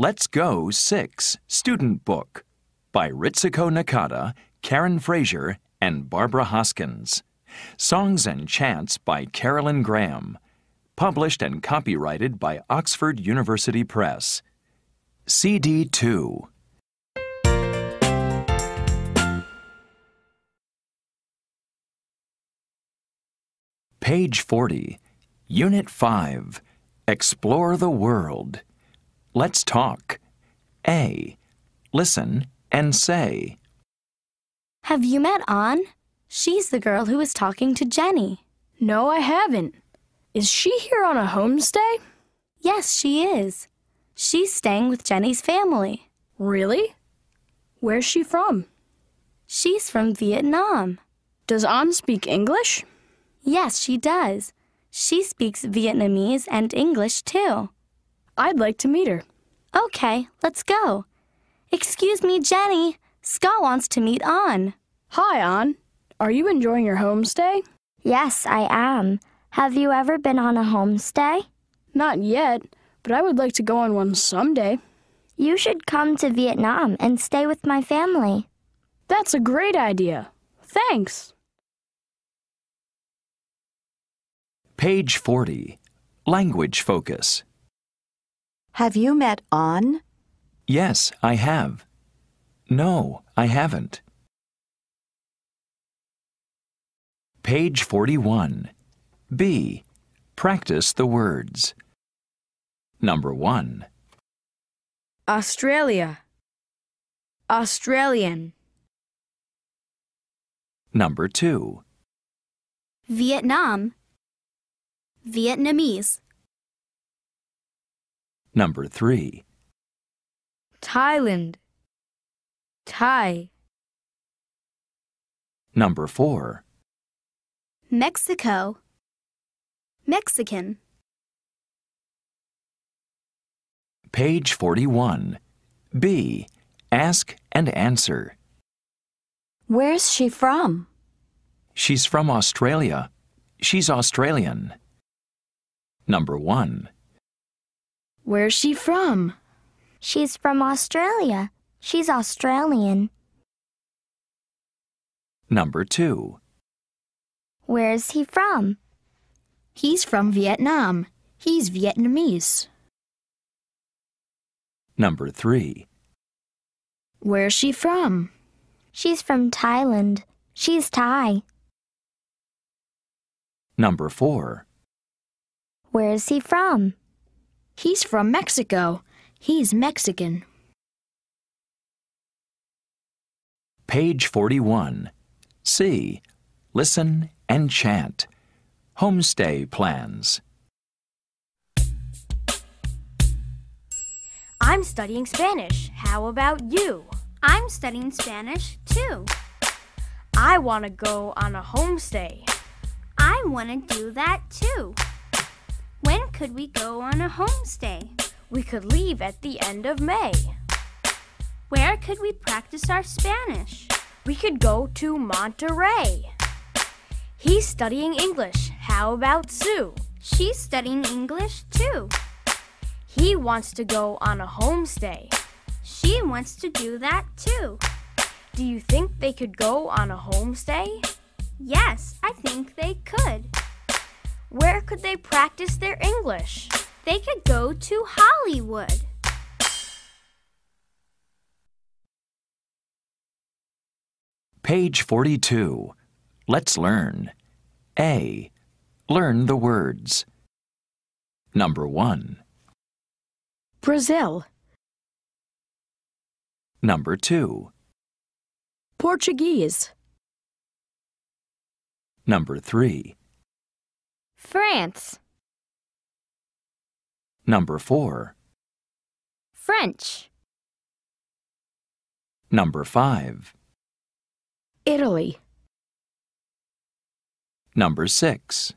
Let's Go 6 Student Book by Ritsuko Nakata, Karen Fraser, and Barbara Hoskins. Songs and Chants by Carolyn Graham. Published and copyrighted by Oxford University Press. CD 2. Page 40. Unit 5. Explore the World. Let's talk. A. Listen and say. Have you met Ann? She's the girl who was talking to Jenny. No, I haven't. Is she here on a homestay? Yes, she is. She's staying with Jenny's family. Really? Where's she from? She's from Vietnam. Does Ann speak English? Yes, she does. She speaks Vietnamese and English, too. I'd like to meet her. Okay, let's go. Excuse me, Jenny. Scott wants to meet Ann. Hi, Ann. Are you enjoying your homestay? Yes, I am. Have you ever been on a homestay? Not yet, but I would like to go on one someday. You should come to Vietnam and stay with my family. That's a great idea. Thanks. Page 40. Language Focus. Have you met Ann? Yes, I have. No, I haven't. Page 41. B. Practice the words. Number 1. Australia. Australian. Number 2. Vietnam. Vietnamese. Number 3. Thailand. Thai. Number 4. Mexico. Mexican. Page 41. B. Ask and answer. Where's she from? She's from Australia. She's Australian. Number 1. Where's she from? She's from Australia. She's Australian. Number 2. Where's he from? He's from Vietnam. He's Vietnamese. Number 3. Where's she from? She's from Thailand. She's Thai. Number 4. Where's he from? He's from Mexico. He's Mexican. Page 41. C. Listen and chant. Homestay plans. I'm studying Spanish. How about you? I'm studying Spanish, too. I want to go on a homestay. I want to do that, too. When could we go on a homestay? We could leave at the end of May. Where could we practice our Spanish? We could go to Monterey. He's studying English. How about Sue? She's studying English, too. He wants to go on a homestay. She wants to do that, too. Do you think they could go on a homestay? Yes, I think they could. Where could they practice their English? They could go to Hollywood. Page 42. Let's learn. A. Learn the words. Number 1. Brazil. Number 2. Portuguese. Number 3. France. Number 4. French. Number 5. Italy. Number 6.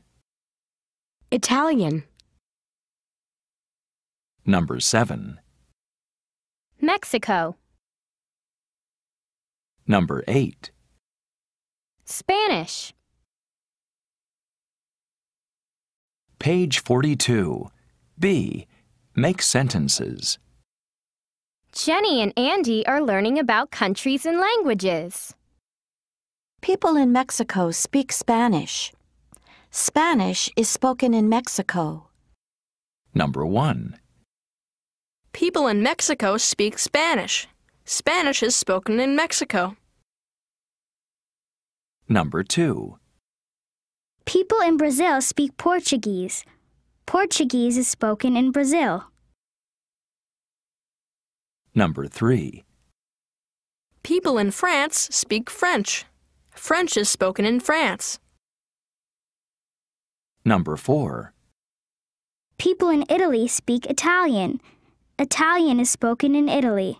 Italian. Number 7. Mexico. Number 8. Spanish. Page 42. B. Make sentences. Jenny and Andy are learning about countries and languages. People in Mexico speak Spanish. Spanish is spoken in Mexico. Number 1. People in Mexico speak Spanish. Spanish is spoken in Mexico. Number 2. People in Brazil speak Portuguese. Portuguese is spoken in Brazil. Number 3. People in France speak French. French is spoken in France. Number 4. People in Italy speak Italian. Italian is spoken in Italy.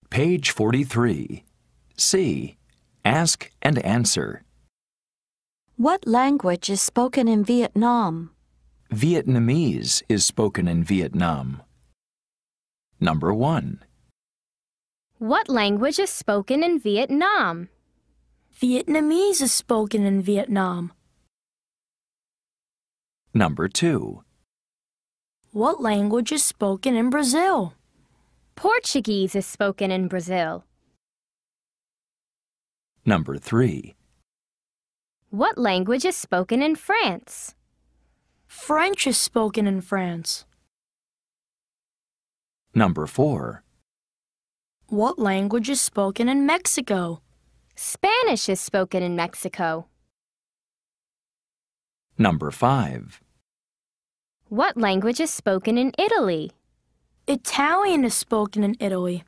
Page 43. C. Ask and answer. What language is spoken in Vietnam? Vietnamese is spoken in Vietnam. Number 1. What language is spoken in Vietnam? Vietnamese is spoken in Vietnam. Number 2. What language is spoken in Brazil? Portuguese is spoken in Brazil. Number 3. What language is spoken in France? French is spoken in France. Number 4. What language is spoken in Mexico? Spanish is spoken in Mexico. Number 5. What language is spoken in Italy? Italian is spoken in Italy.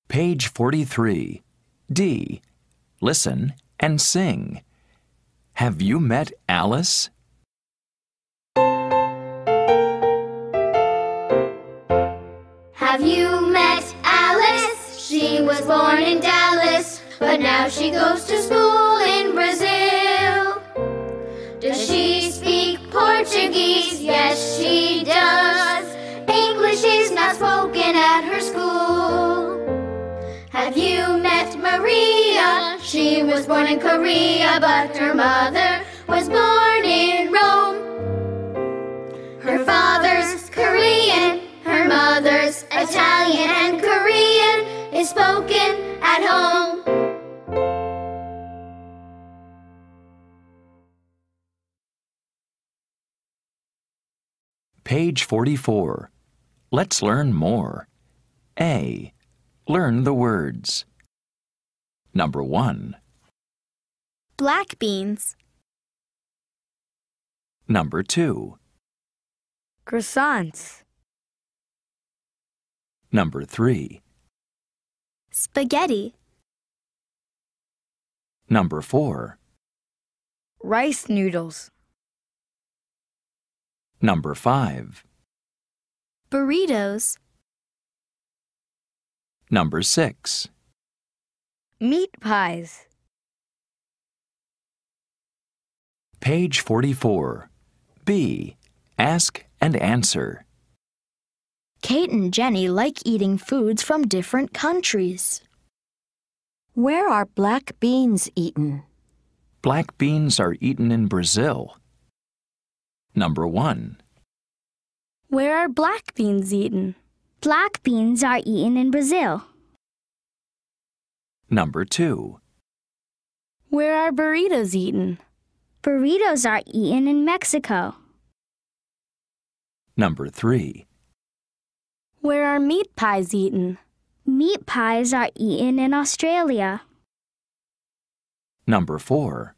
Page 43. D. Listen and sing. Have you met Alice? Have you met Alice? She was born in Dallas, but now she goes to school in Brazil. Does she speak Portuguese? Yes, she does. English is not spoken at her school. Have you met Maria? She was born in Korea, but her mother was born in Rome. Her father's Korean, her mother's Italian, and Korean is spoken at home. Page 44. Let's learn more. A. Learn the words. Number 1. Black beans. Number 2. Croissants. Number 3. Spaghetti. Number 4. Rice noodles. Number 5. Burritos. Number 6. Meat pies. Page 44. B. Ask and answer. Kate and Jenny like eating foods from different countries. Where are black beans eaten? Black beans are eaten in Brazil. Number 1. Where are black beans eaten? Black beans are eaten in Brazil. Number 2. Where are burritos eaten? Burritos are eaten in Mexico. Number 3. Where are meat pies eaten? Meat pies are eaten in Australia. Number 4.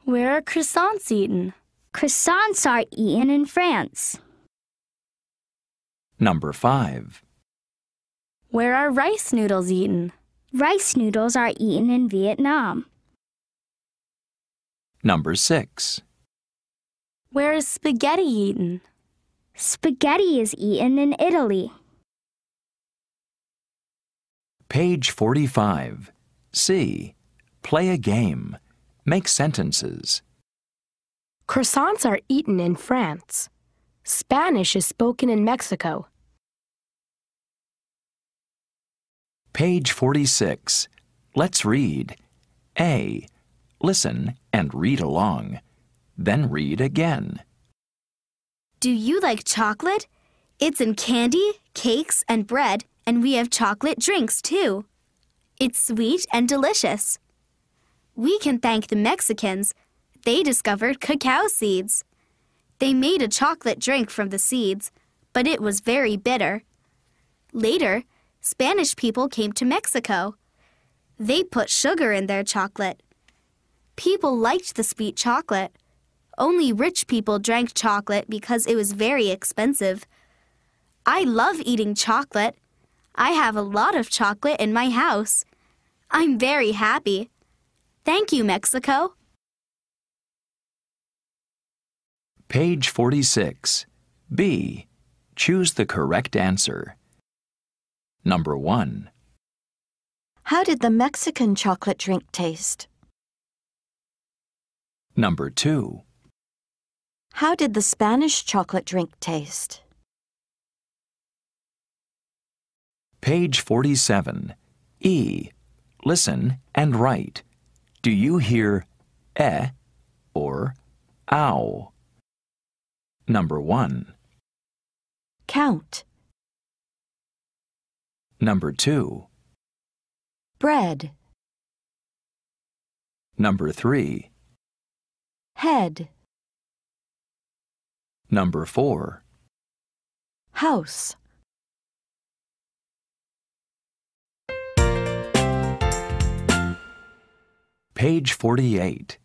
Where are croissants eaten? Croissants are eaten in France. Number 5. Where are rice noodles eaten? Rice noodles are eaten in Vietnam. Number 6. Where is spaghetti eaten? Spaghetti is eaten in Italy. Page 45. C. Play a game. Make sentences. Croissants are eaten in France. Spanish is spoken in Mexico. Page 46. Let's read. A. Listen and read along. then read again. Do you like chocolate? It's in candy, cakes, and bread, and we have chocolate drinks too. It's sweet and delicious. We can thank the Mexicans. They discovered cacao seeds. They made a chocolate drink from the seeds, but it was very bitter. Later, Spanish people came to Mexico. They put sugar in their chocolate. People liked the sweet chocolate. Only rich people drank chocolate because it was very expensive. I love eating chocolate. I have a lot of chocolate in my house. I'm very happy. Thank you, Mexico. Page 46. B. Choose the correct answer. Number 1. How did the Mexican chocolate drink taste? Number 2. How did the Spanish chocolate drink taste? Page 47. E. Listen and write. Do you hear or ow? Number 1. Count. Number 2. Bread. Number 3. Head. Number 4. House. Page 48.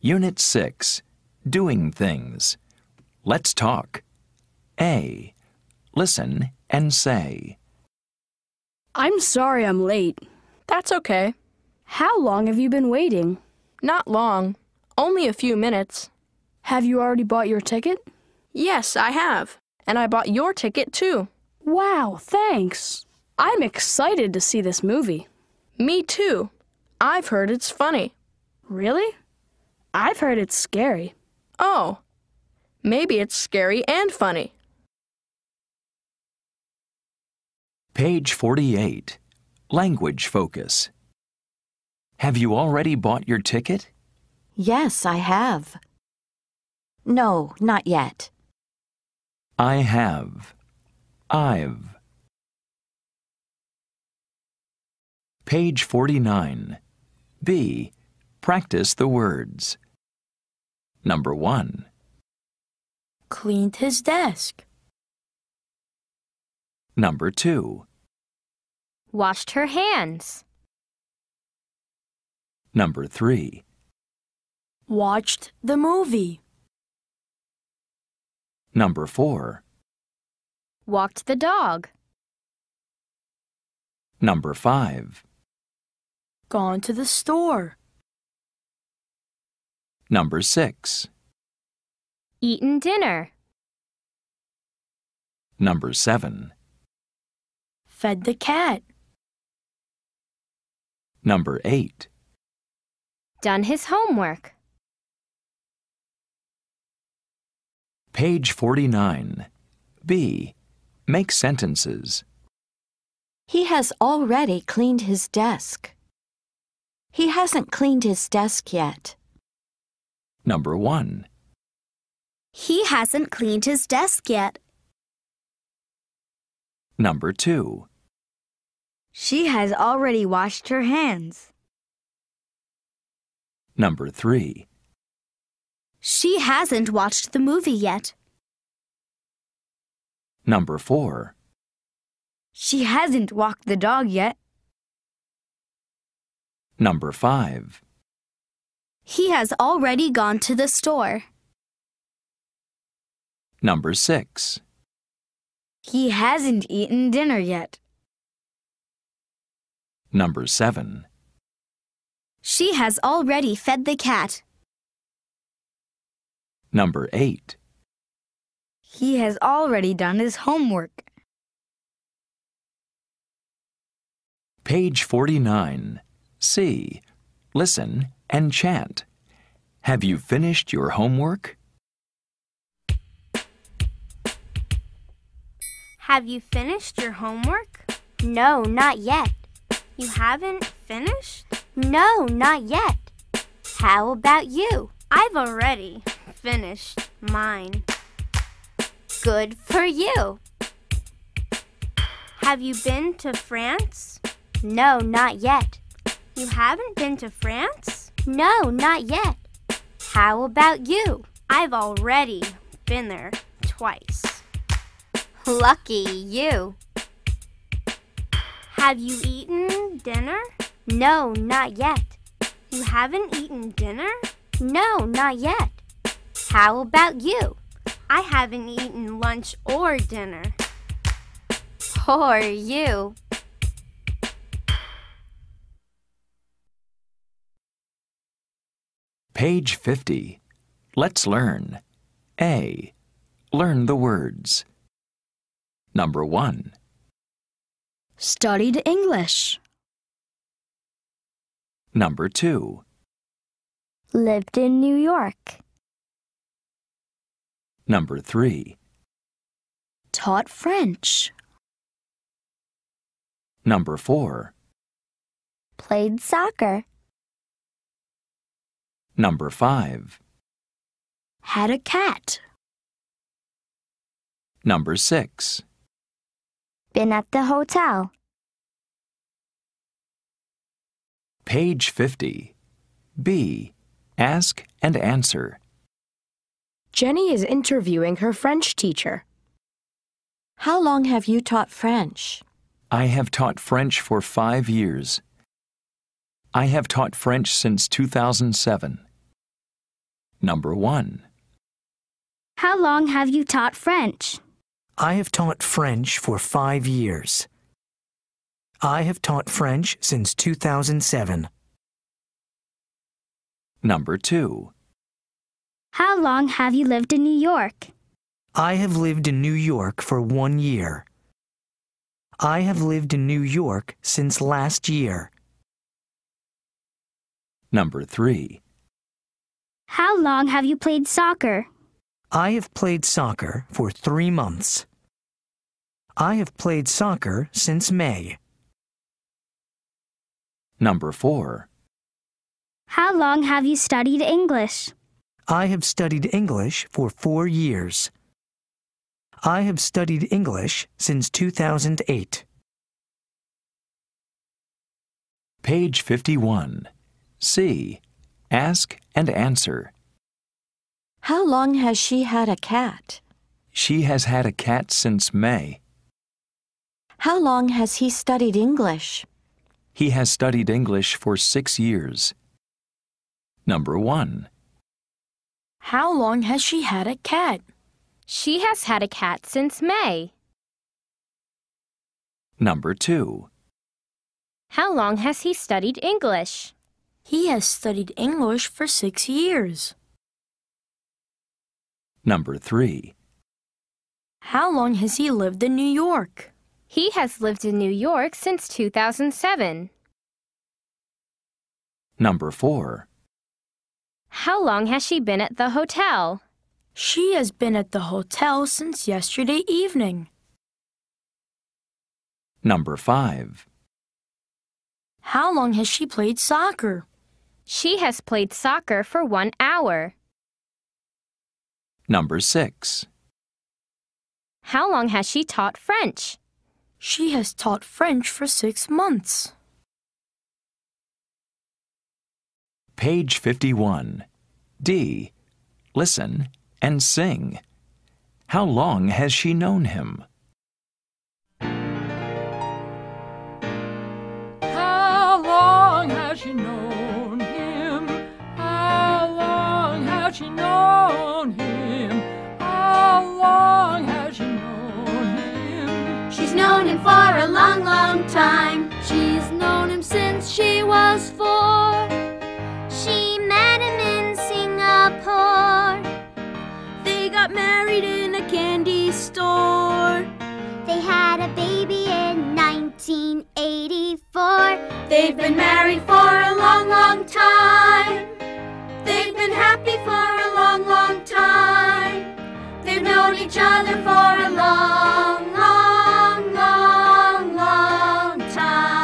Unit 6. Doing things. Let's talk. A. Listen and say. I'm sorry I'm late. That's okay. How long have you been waiting? Not long. Only a few minutes. Have you already bought your ticket? Yes, I have. And I bought your ticket too. Wow, thanks. I'm excited to see this movie. Me too. I've heard it's funny. Really? I've heard it's scary. Oh, maybe it's scary and funny. Page 48. Language focus. Have you already bought your ticket? Yes, I have. No, not yet. I have. I've. Page 49. B. Practice the words. Number 1. Cleaned his desk. Number 2. Washed her hands. Number 3. Watched the movie. Number 4. Walked the dog. Number 5. Gone to the store. Number 6. Eaten dinner. Number 7. Fed the cat. Number 8. Done his homework. Page 49. B. Make sentences. He has already cleaned his desk. He hasn't cleaned his desk yet. Number 1. He hasn't cleaned his desk yet. Number 2. She has already washed her hands. Number 3. She hasn't watched the movie yet. Number 4. She hasn't walked the dog yet. Number 5. He has already gone to the store. Number 6. He hasn't eaten dinner yet. Number 7. She has already fed the cat. Number 8. He has already done his homework. Page 49. C. Listen and chant. Have you finished your homework? Have you finished your homework? No, not yet. You haven't finished? No, not yet. How about you? I've already finished mine. Good for you. Have you been to France? No, not yet. You haven't been to France? No, not yet. How about you? I've already been there twice. Lucky you. Have you eaten dinner? No, not yet. You haven't eaten dinner? No, not yet. How about you? I haven't eaten lunch or dinner. Poor you. Page 50. Let's learn. A. Learn the words. Number 1. Studied English. Number 2. Lived in New York. Number 3. Taught French. Number 4. Played soccer. Number 5. Had a cat. Number 6. Been at the hotel. Page 50. B. Ask and answer. Jenny is interviewing her French teacher. How long have you taught French? I have taught French for 5 years. I have taught French since 2007. Number 1. How long have you taught French? I have taught French for 5 years. I have taught French since 2007. Number 2. How long have you lived in New York? I have lived in New York for 1 year. I have lived in New York since last year. Number 3. How long have you played soccer? I have played soccer for 3 months. I have played soccer since May. Number 4. How long have you studied English? I have studied English for 4 years. I have studied English since 2008. Page 51. C. Ask and answer. How long has she had a cat? She has had a cat since May. How long has he studied English? He has studied English for 6 years. Number 1. How long has she had a cat? She has had a cat since May. Number 2. How long has he studied English? He has studied English for 6 years. Number 3. How long has he lived in New York? He has lived in New York since 2007. Number 4. How long has she been at the hotel? She has been at the hotel since yesterday evening. Number 5. How long has she played soccer? She has played soccer for 1 hour. Number 6. How long has she taught French? She has taught French for 6 months. Page 51. D. Listen and sing. How long has she known him? How long has she known him? How long has she known him? How long has she known him? She's known him for a long, long time. She's known him since she was 4. She met him in Singapore. They got married in a candy store. They had a baby in 1984. They've been married for a long, long time. They've been happy for a long, long time. They've known each other for a long, long, long, long time.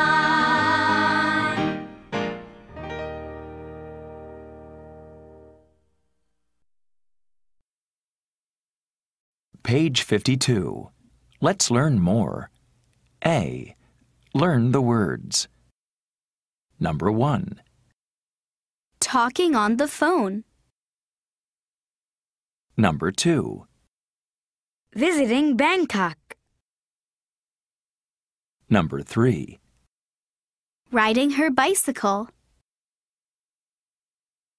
Page 52. Let's learn more. A. Learn the words. Number 1. Talking on the phone. Number 2. Visiting Bangkok. Number 3. Riding her bicycle.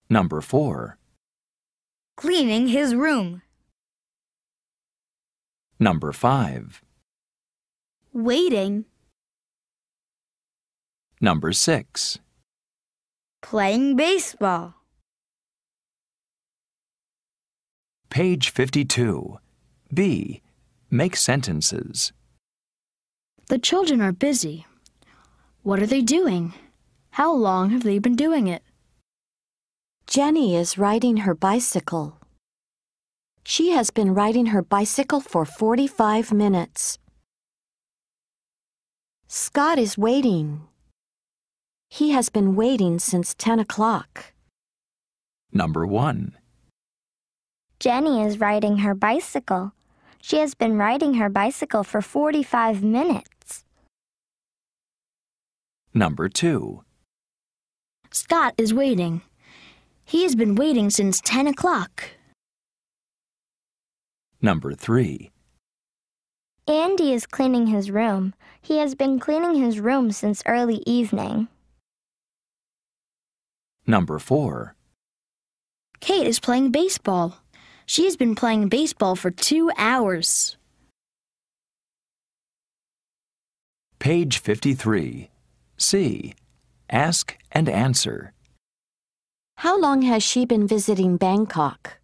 Number 4. Cleaning his room. Number 5. Waiting. Number 6. Playing baseball. Page 52. B. Make sentences. The children are busy. What are they doing? How long have they been doing it? Jenny is riding her bicycle. She has been riding her bicycle for 45 minutes. Scott is waiting. He has been waiting since 10 o'clock. Number 1. Jenny is riding her bicycle. She has been riding her bicycle for 45 minutes. Number 2. Scott is waiting. He has been waiting since 10 o'clock. Number 3. Andy is cleaning his room. He has been cleaning his room since early evening. Number 4. Kate is playing baseball. She has been playing baseball for 2 hours. Page 53. C. Ask and answer. How long has she been visiting Bangkok?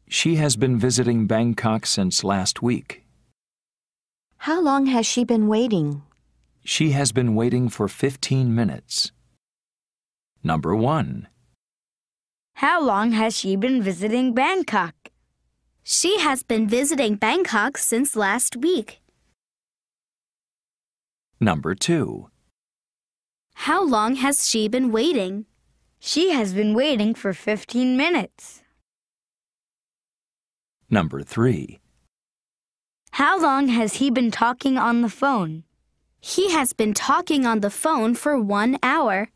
She has been visiting Bangkok since last week. How long has she been waiting? She has been waiting for 15 minutes. Number 1. How long has she been visiting Bangkok? She has been visiting Bangkok since last week. Number 2. How long has she been waiting? She has been waiting for 15 minutes. Number 3. How long has he been talking on the phone? He has been talking on the phone for 1 hour.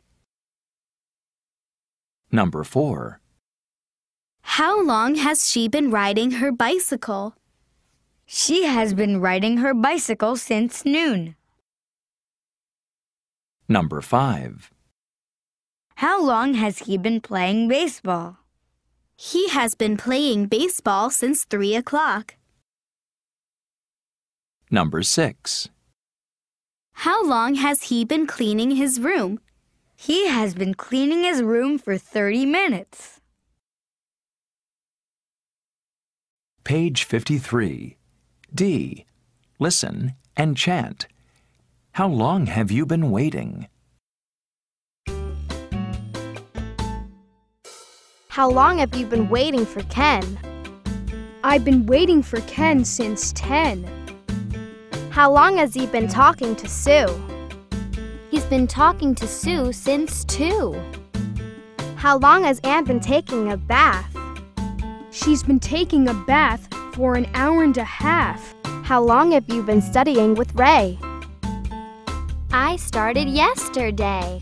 Number 4. How long has she been riding her bicycle? She has been riding her bicycle since noon. Number 5. How long has he been playing baseball? He has been playing baseball since 3 o'clock. Number 6. How long has he been cleaning his room? He has been cleaning his room for 30 minutes. Page 53. D. Listen and chant. How long have you been waiting? How long have you been waiting for Ken? I've been waiting for Ken since 10. How long has he been talking to Sue? He's been talking to Sue since 2. How long has Anne been taking a bath? She's been taking a bath for an hour and a half. How long have you been studying with Ray? I started yesterday.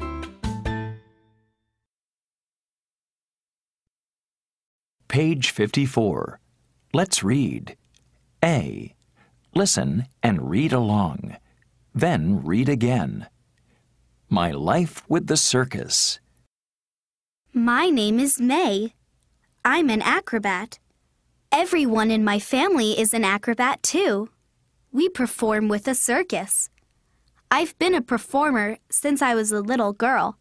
Page 54. Let's read. A. Listen and read along. Then read again. My life with the circus. My name is May. I'm an acrobat. Everyone in my family is an acrobat too. We perform with a circus. I've been a performer since I was a little girl.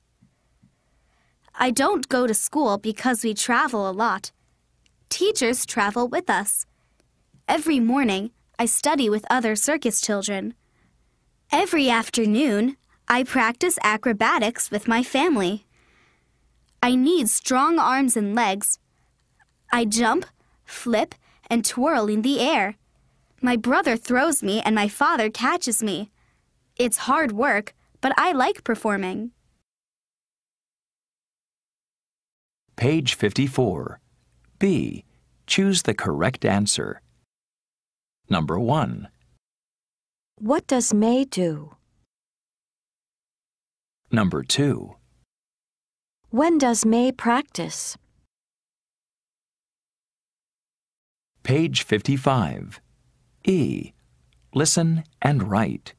I don't go to school because we travel a lot. Teachers travel with us. Every morning, I study with other circus children. Every afternoon, I practice acrobatics with my family. I need strong arms and legs. I jump, flip, and twirl in the air. My brother throws me and my father catches me. It's hard work, but I like performing. Page 54. B. Choose the correct answer. Number 1. What does May do? Number 2. When does May practice? Page 55. E. Listen and write.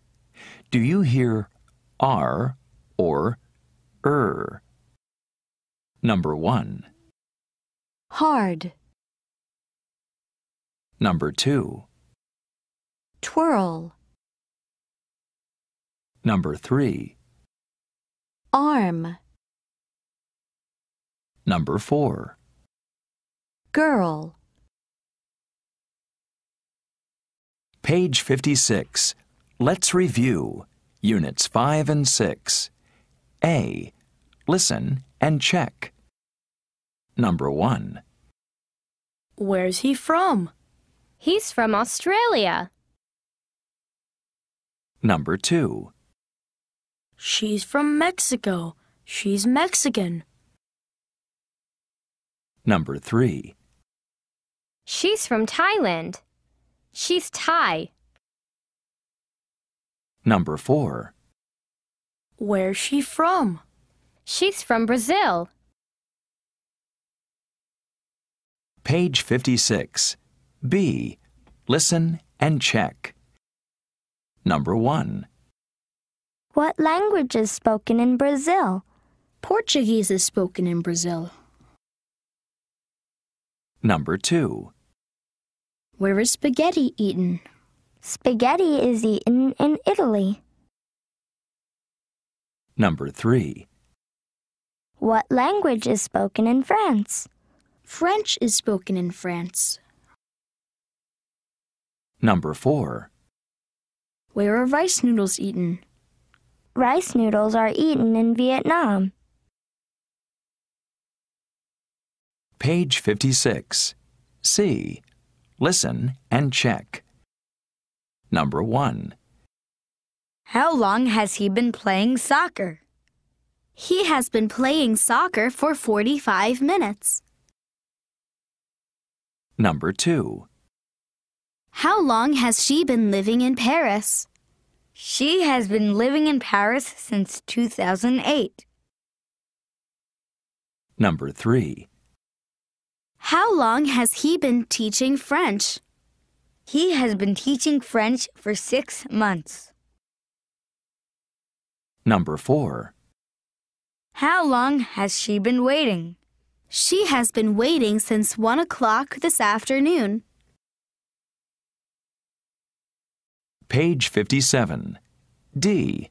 Do you hear R or Number 1. Hard. Number 2. Twirl. Number 3. Arm. Number 4. Girl. Page 56. Let's review Units 5 and 6. A. Listen and check. Number 1. Where's he from? He's from Australia. Number 2. She's from Mexico. She's Mexican. Number 3. She's from Thailand. She's Thai. Number 4. Where's she from? She's from Brazil. Page 56. B. Listen and check. Number 1. What language is spoken in Brazil? Portuguese is spoken in Brazil. Number 2. Where is spaghetti eaten? Spaghetti is eaten in Italy. Number 3. What language is spoken in France? French is spoken in France. Number 4. Where are rice noodles eaten? Rice noodles are eaten in Vietnam. Page 56. C. Listen and check. Number 1. How long has he been playing soccer? He has been playing soccer for 45 minutes. Number 2. How long has she been living in Paris? She has been living in Paris since 2008. Number 3. How long has he been teaching French? He has been teaching French for 6 months. Number 4. How long has she been waiting? She has been waiting since 1 o'clock this afternoon. Page 57. D.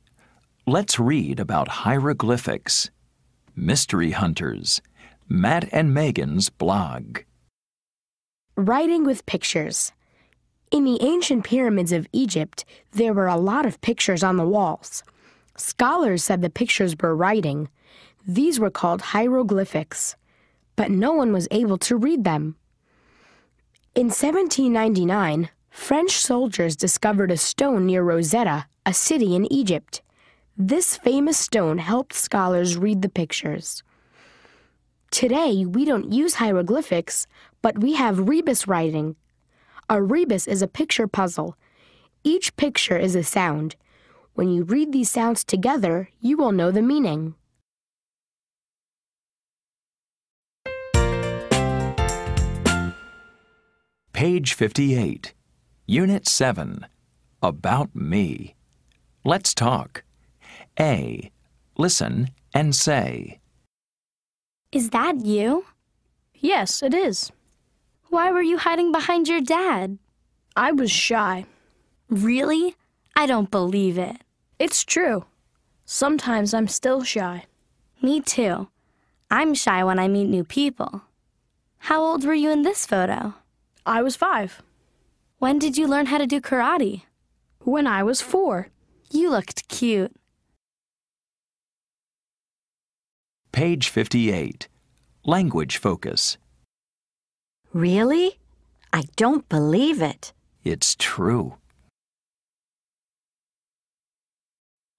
Let's read about hieroglyphics. Mystery Hunters. Matt and Megan's blog. Writing with pictures. In the ancient pyramids of Egypt, there were a lot of pictures on the walls. Scholars said the pictures were writing. These were called hieroglyphics, but no one was able to read them. In 1799, French soldiers discovered a stone near Rosetta, a city in Egypt. This famous stone helped scholars read the pictures. Today, we don't use hieroglyphics, but we have rebus writing. A rebus is a picture puzzle. Each picture is a sound. When you read these sounds together, you will know the meaning. Page 58. Unit 7. About me. Let's talk. A. Listen and say. Is that you? Yes, it is. Why were you hiding behind your dad? I was shy. Really? I don't believe it. It's true. Sometimes I'm still shy. Me too. I'm shy when I meet new people. How old were you in this photo? I was 5. When did you learn how to do karate? When I was 4. You looked cute. Page 58. Language focus. Really? I don't believe it. It's true.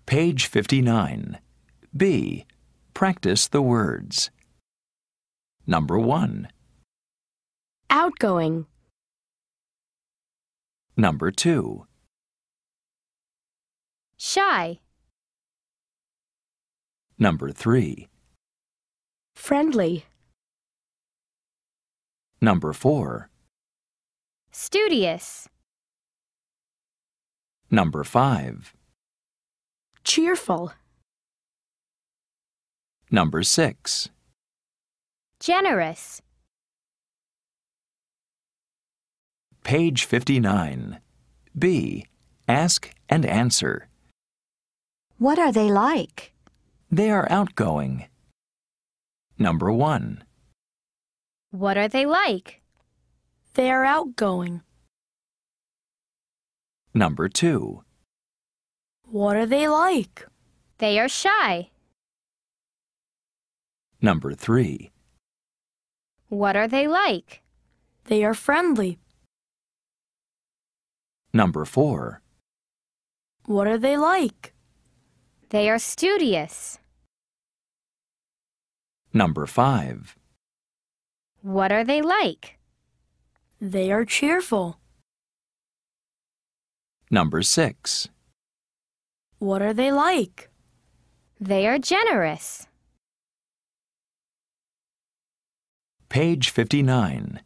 Page 59. B. Practice the words. Number 1. Outgoing. Number 2. Shy. Number 3. Friendly. Number 4. Studious. Number 5. Cheerful. Number 6. Generous. Page 59. B. Ask and answer. What are they like? They are outgoing. Number 1. What are they like? They are outgoing. Number 2. What are they like? They are shy. Number 3. What are they like? They are friendly. Number 4. What are they like? They are studious. Number 5. What are they like? They are cheerful. Number 6. What are they like? They are generous. Page 59.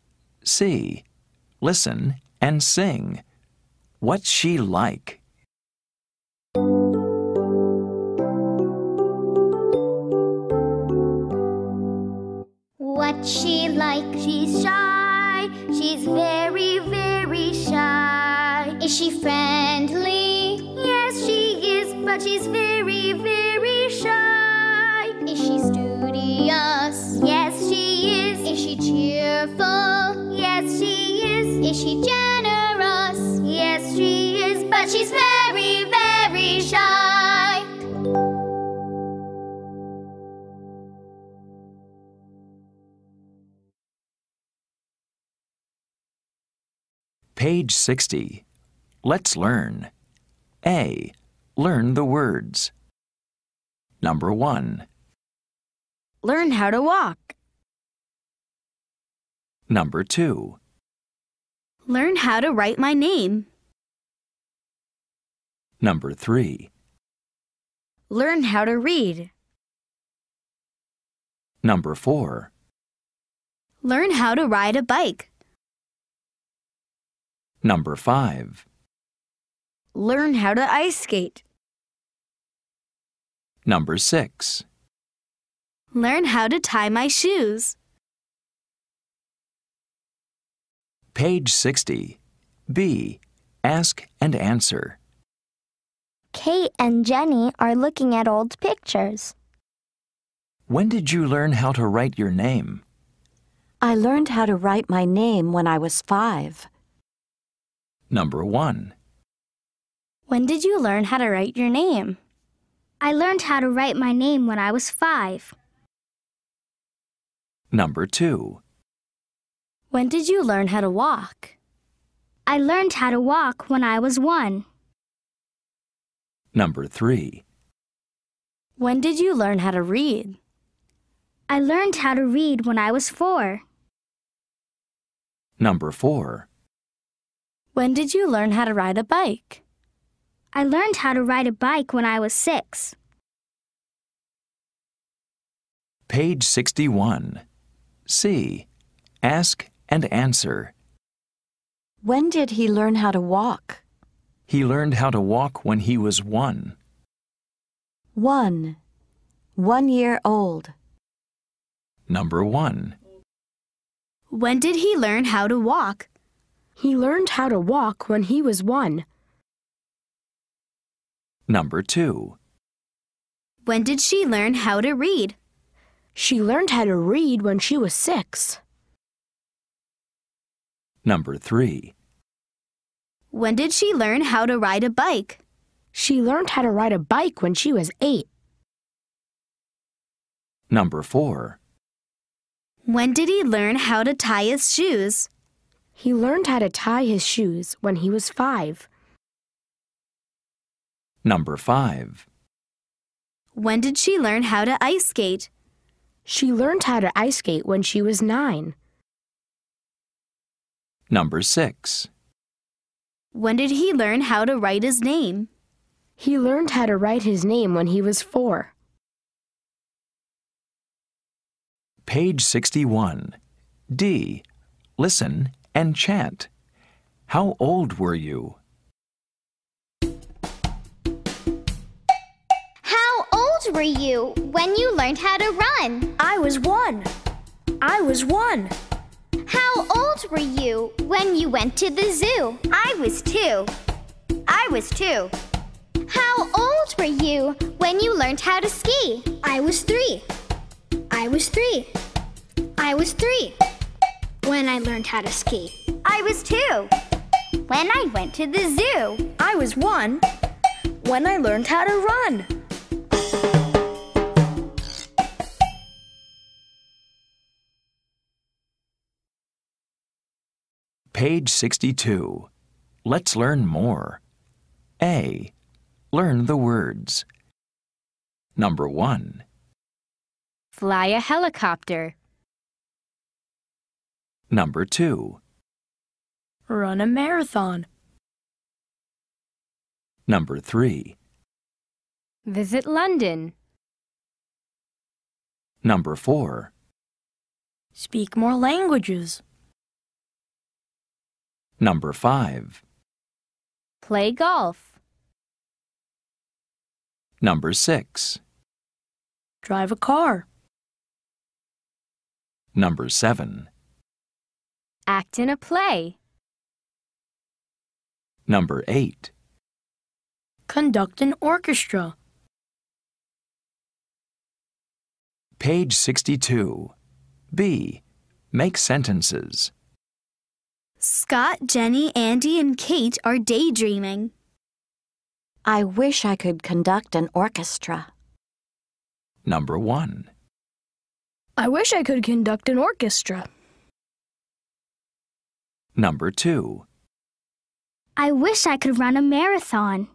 C. Listen and sing. What's she like? What's she like? She's shy. She's very, very shy. Is she friendly? Yes, she is, but she's very, very shy. Is she studious? Yes, she is. Is she cheerful? Yes, she is. Is she generous? Yes, she is, but she's very, very shy. Page 60. Let's learn. A. Learn the words. Number 1. Learn how to walk. Number 2. Learn how to write my name. Number 3. Learn how to read. Number 4. Learn how to ride a bike. Number 5. Learn how to ice skate. Number 6. Learn how to tie my shoes. Page 60. B. Ask and answer. Kate and Jenny are looking at old pictures. When did you learn how to write your name? I learned how to write my name when I was 5. Number 1. When did you learn how to write your name? I learned how to write my name when I was 5. Number 2. When did you learn how to walk? I learned how to walk when I was 1. Number 3. When did you learn how to read? I learned how to read when I was 4. Number 4. When did you learn how to ride a bike? I learned how to ride a bike when I was 6. Page 61. C. Ask and answer. When did he learn how to walk? He learned how to walk when he was 1. 1. 1 year old. Number 1. When did he learn how to walk? He learned how to walk when he was 1. Number 2. When did she learn how to read? She learned how to read when she was 6. Number 3. When did she learn how to ride a bike? She learned how to ride a bike when she was 8. Number 4. When did he learn how to tie his shoes? He learned how to tie his shoes when he was 5. Number 5. When did she learn how to ice skate? She learned how to ice skate when she was 9. Number 6. When did he learn how to write his name? He learned how to write his name when he was 4. Page 61. D. Listen and chant. How old were you? How old were you when you learned how to run? I was 1. I was 1. How old were you when you went to the zoo? I was 2. I was 2. How old were you when you learned how to ski? I was 3. I was 3. I was 3 when I learned how to ski. I was 2. When I went to the zoo. I was 1 when I learned how to run. Page 62. Let's learn more. A. Learn the words. Number 1. Fly a helicopter. Number 2. Run a marathon. Number 3. Visit London. Number 4. Speak more languages. Number 5. Play golf. Number 6. Drive a car. Number 7. Act in a play. Number 8. Conduct an orchestra. Page 62. B. Make sentences. Scott, Jenny, Andy, and Kate are daydreaming. I wish I could conduct an orchestra. Number 1. I wish I could conduct an orchestra. Number 2. I wish I could run a marathon.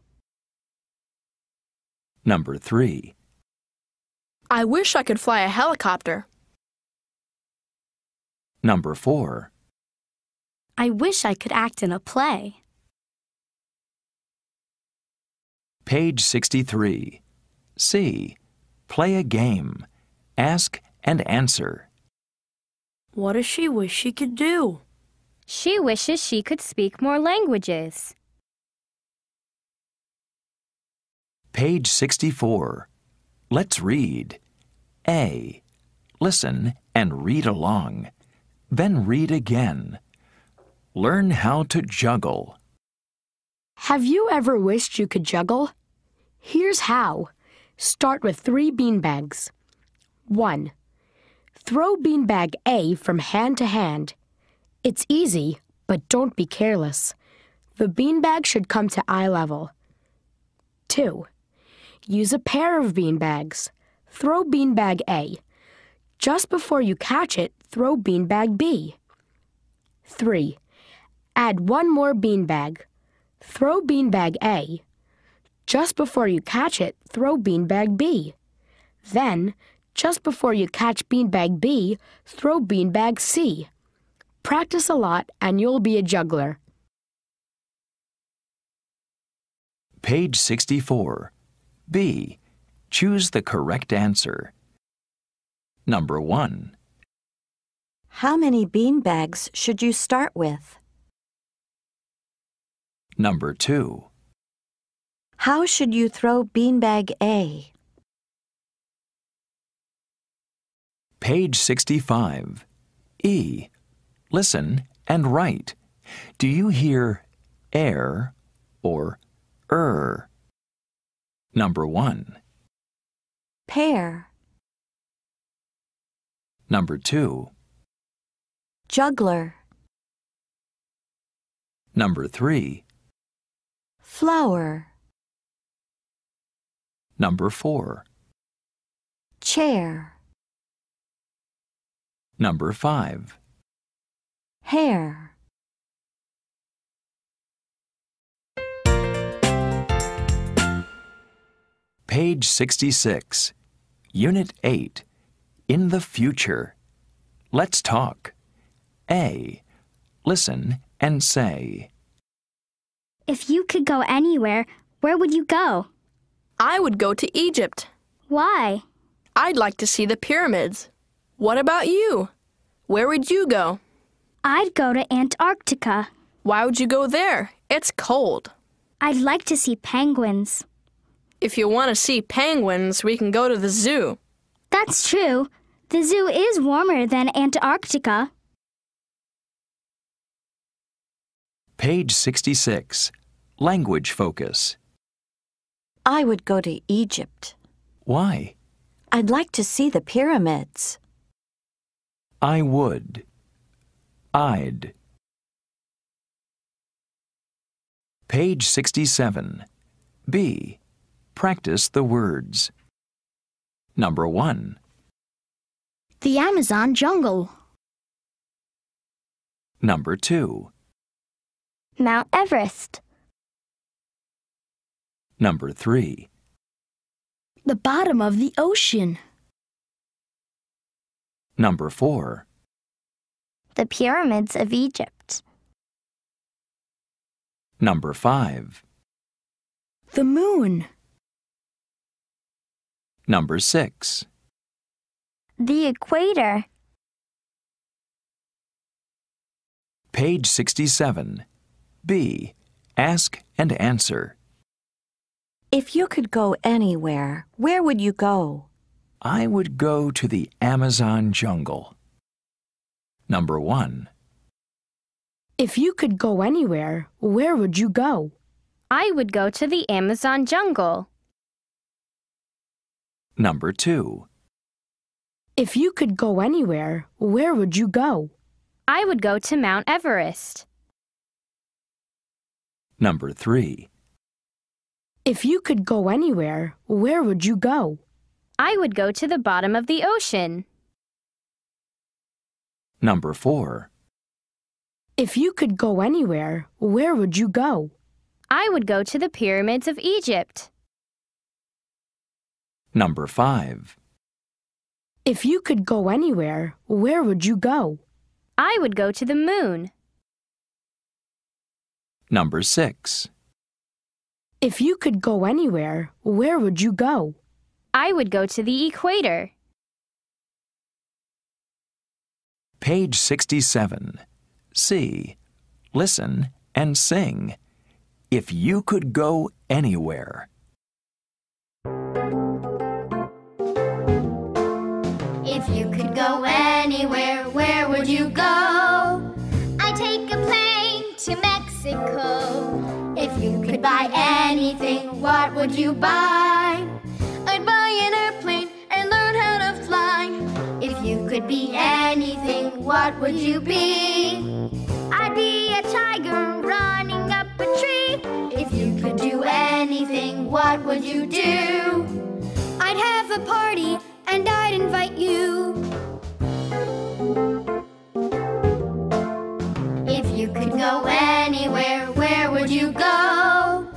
Number 3. I wish I could fly a helicopter. Number 4. I wish I could act in a play. Page 63. C. Play a game. Ask and answer. What does she wish she could do? She wishes she could speak more languages. Page 64. Let's read. A. Listen and read along. Then read again. Learn how to juggle. Have you ever wished you could juggle? Here's how. Start with 3 beanbags. 1. Throw beanbag A from hand to hand. It's easy, but don't be careless. The beanbag should come to eye level. 2. Use a pair of beanbags. Throw beanbag A. Just before you catch it, throw beanbag B. 3. Add 1 more beanbag. Throw beanbag A. Just before you catch it, throw beanbag B. Then, just before you catch beanbag B, throw beanbag C. Practice a lot and you'll be a juggler. Page 64. B. Choose the correct answer. Number 1. How many beanbags should you start with? Number 2. How should you throw beanbag A? Page 65. E. Listen and write. Do you hear air or Number 1. Pear. Number 2. Juggler. Number 3. Flower. Number 4. Chair. Number 5. Hair. Page 66. Unit 8. In the future. Let's talk. A. Listen and say. If you could go anywhere, where would you go? I would go to Egypt. Why? I'd like to see the pyramids. What about you? Where would you go? I'd go to Antarctica. Why would you go there? It's cold. I'd like to see penguins. If you want to see penguins, we can go to the zoo. That's true. The zoo is warmer than Antarctica. Page 66. Language focus. I would go to Egypt. Why? I'd like to see the pyramids. I would. I'd. Page 67. B. Practice the words. Number 1. The Amazon jungle. Number 2. Mount Everest. Number 3. The bottom of the ocean. Number 4. The pyramids of Egypt. Number 5. The moon. Number 6. The equator. Page 67. B. Ask and answer. If you could go anywhere, where would you go? I would go to the Amazon jungle. Number 1. If you could go anywhere, where would you go? I would go to the Amazon jungle. Number 2. If you could go anywhere, where would you go? I would go to Mount Everest. Number 3. If you could go anywhere, where would you go? I would go to the bottom of the ocean. Number 4. If you could go anywhere, where would you go? I would go to the pyramids of Egypt. Number 5. If you could go anywhere, where would you go? I would go to the moon. Number 6. If you could go anywhere, where would you go? I would go to the equator. Page 67. C. Listen and sing. If you could go anywhere. If you could go anywhere, where would you go? I'd take a plane to Mexico. If you could buy anything, what would you buy? I'd buy an airplane and learn how to fly. If you could be anything, what would you be? I'd be a tiger running up a tree. If you could do anything, what would you do? I'd have a party and I'd invite you. If you could go anywhere, where would you go?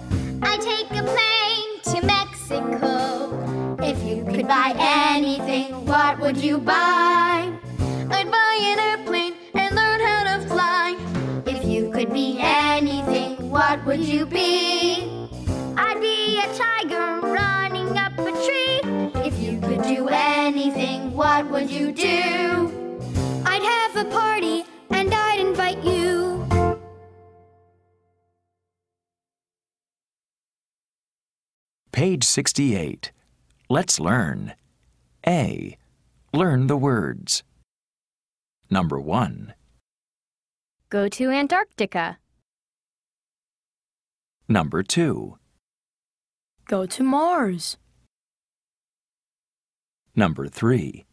I'd take a plane to Mexico. If you could buy anything, what would you buy? I'd buy an airplane and learn how to fly. If you could be anything, what would you be? I'd be a tiger running up a tree. If you could do anything, what would you do? I'd have a party and I'd invite you. Page 68. Let's learn. A. Learn the words. Number 1. Go to Antarctica. Number 2. Go to Mars. Number 3.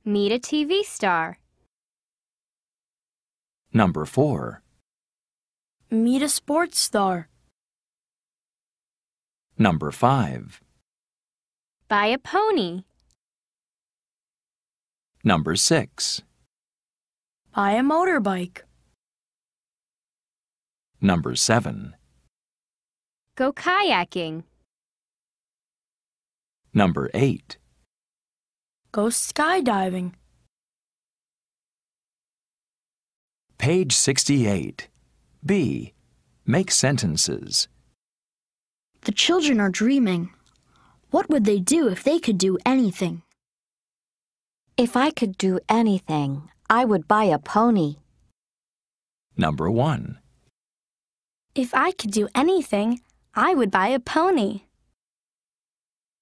Meet a TV star. Number 4. Meet a sports star. Number 5. Buy a pony. Number 6. Buy a motorbike. Number 7. Go kayaking. Number 8. Go skydiving. Page 68. B. Make sentences. The children are dreaming. What would they do if they could do anything? If I could do anything, I would buy a pony. Number 1. If I could do anything, I would buy a pony.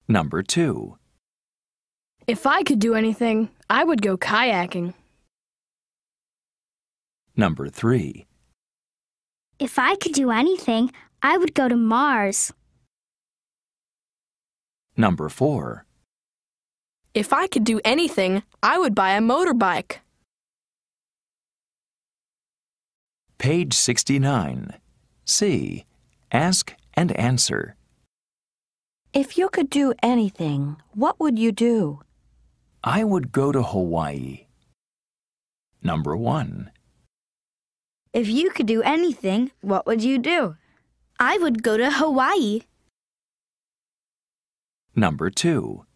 Number 2. If I could do anything, I would go kayaking. Number 3. If I could do anything, I would go to Mars. Number 4. If I could do anything, I would buy a motorbike. Page 69. C. Ask and answer. If you could do anything, what would you do? I would go to Hawaii. Number 1. If you could do anything, what would you do? I would go to Hawaii. Number 2.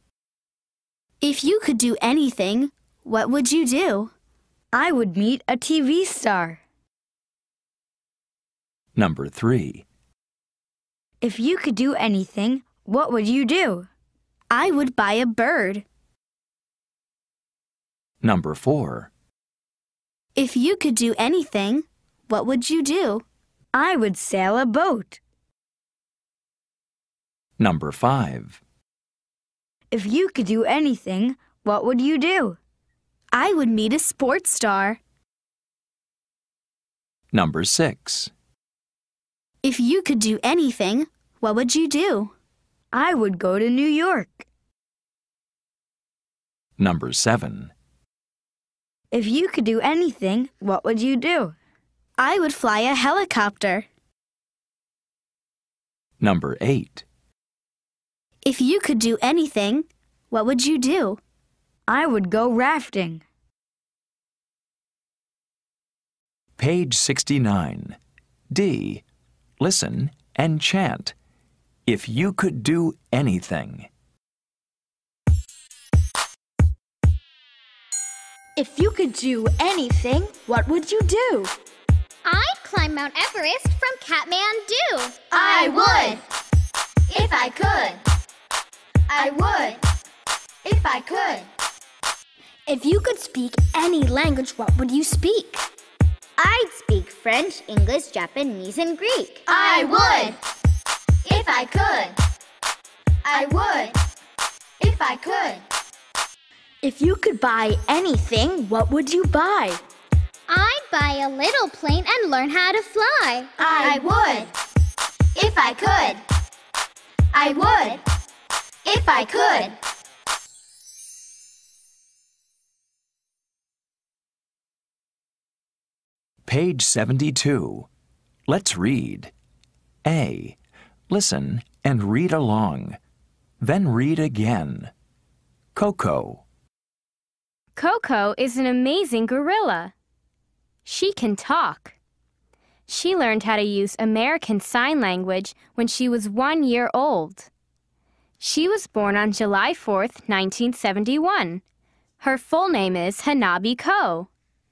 If you could do anything, what would you do? I would meet a TV star. Number 3. If you could do anything, what would you do? I would buy a bird. Number 4. If you could do anything, what would you do? I would sail a boat. Number 5. If you could do anything, what would you do? I would meet a sports star. Number 6. If you could do anything, what would you do? I would go to New York. Number 7. If you could do anything, what would you do? I would fly a helicopter. Number 8. If you could do anything, what would you do? I would go rafting. Page 69. D. Listen and chant. If you could do anything. If you could do anything, what would you do? I'd climb Mount Everest from Kathmandu. I would. If I could. I would. If I could. If you could speak any language, what would you speak? I'd speak French, English, Japanese, and Greek. I would. If I could. I would. If I could. If you could buy anything, what would you buy? I'd buy a little plane and learn how to fly. I would. If I could. I would. If I could. Page 72. Let's read. A. Listen and read along. Then read again. Coco. Coco is an amazing gorilla. She can talk. She learned how to use American Sign Language when she was 1 year old. She was born on July 4th, 1971. Her full name is Hanabi Ko.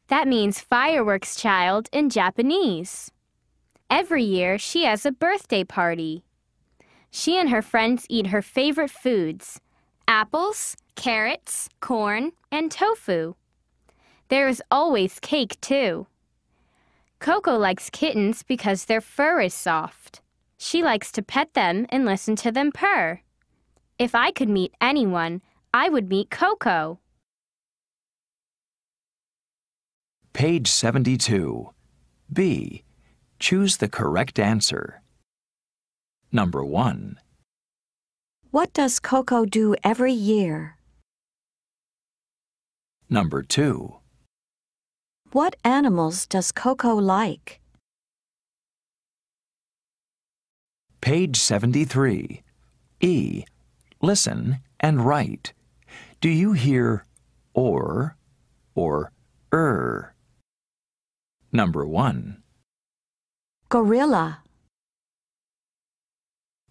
That means fireworks child in Japanese. Every year, she has a birthday party. She and her friends eat her favorite foods: apples, carrots, corn, and tofu. There is always cake, too. Coco likes kittens because their fur is soft. She likes to pet them and listen to them purr. If I could meet anyone, I would meet Coco. Page 72. B. Choose the correct answer. Number 1. What does Coco do every year? Number 2. What animals does Coco like? Page 73. E. Listen and write. Do you hear or Number 1. Gorilla.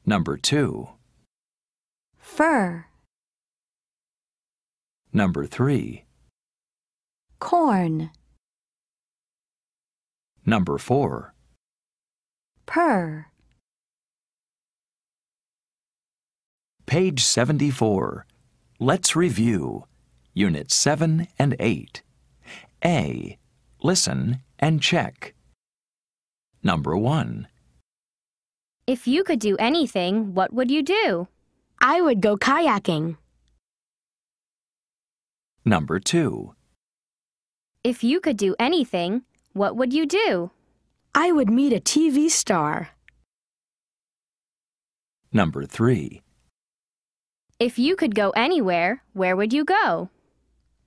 Number 2. Fur. Number 3. Corn. Number 4. purr. Page 74. Let's review. Units 7 and 8. A. Listen and check. Number 1. If you could do anything, what would you do? I would go kayaking. Number 2. If you could do anything, what would you do? I would meet a TV star. Number 3. If you could go anywhere, where would you go?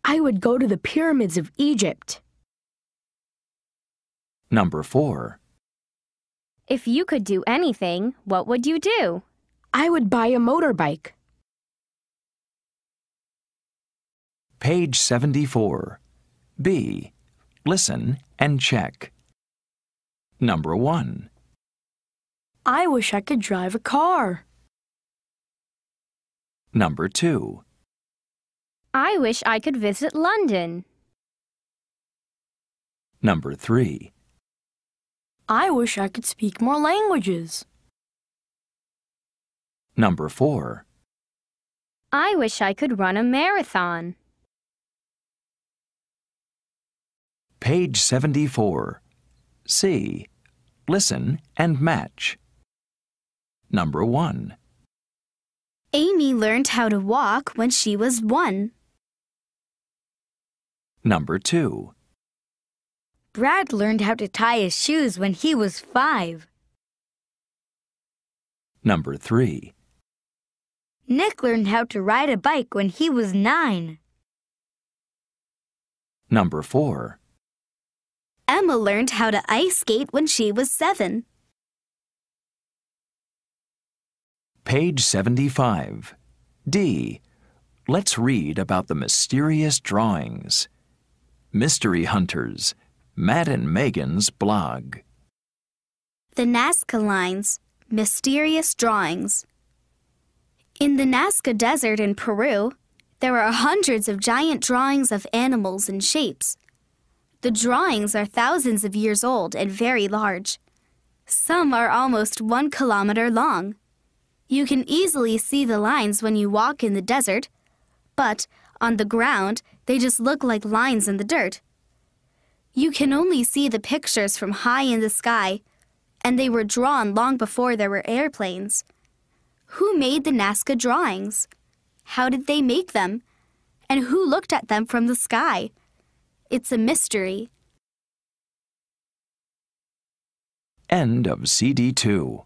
I would go to the pyramids of Egypt. Number 4. If you could do anything, what would you do? I would buy a motorbike. Page 74. B. Listen and check. Number 1. I wish I could drive a car. Number 2. I wish I could visit London. Number 3. I wish I could speak more languages. Number 4. I wish I could run a marathon. Page 74. C. Listen and match. Number 1. Amy learned how to walk when she was 1. Number 2. Brad learned how to tie his shoes when he was 5. Number 3. Nick learned how to ride a bike when he was 9. Number 4. Emma learned how to ice skate when she was 7. Page 75. D. Let's read about the mysterious drawings. Mystery Hunters, Matt and Megan's blog. The Nazca Lines, Mysterious Drawings. In the Nazca Desert in Peru, there are hundreds of giant drawings of animals and shapes. The drawings are thousands of years old and very large. Some are almost 1 kilometer long. You can easily see the lines when you walk in the desert, but on the ground, they just look like lines in the dirt. You can only see the pictures from high in the sky, and they were drawn long before there were airplanes. Who made the Nazca drawings? How did they make them? And who looked at them from the sky? It's a mystery. End of CD 2.